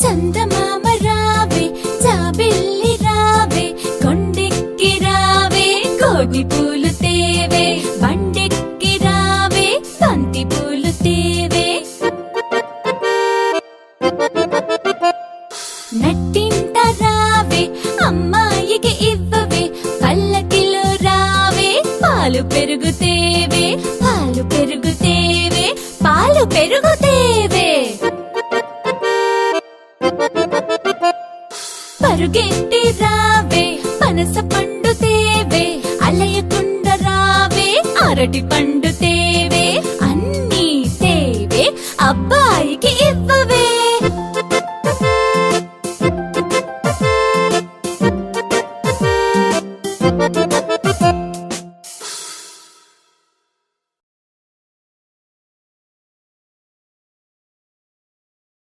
చందమామ రావే జాబిల్లి రావే కొండెక్కి రావే కోటి పూలు తేవే బండెక్కి రావే బంతి పూలు తేవే నట్టింట రావే అమ్మాయికి ఇవ్వవే పల్లకిలో రావే పాలు పెరుగు తేవే పాలు పెరుగు తేవే పాలు పెరుగు తేవే పరుగెట్టి రావే పనస పండు తేవే అలయకుండ రావే అరటి పండు తేవే అన్నీ తేవే అబ్బా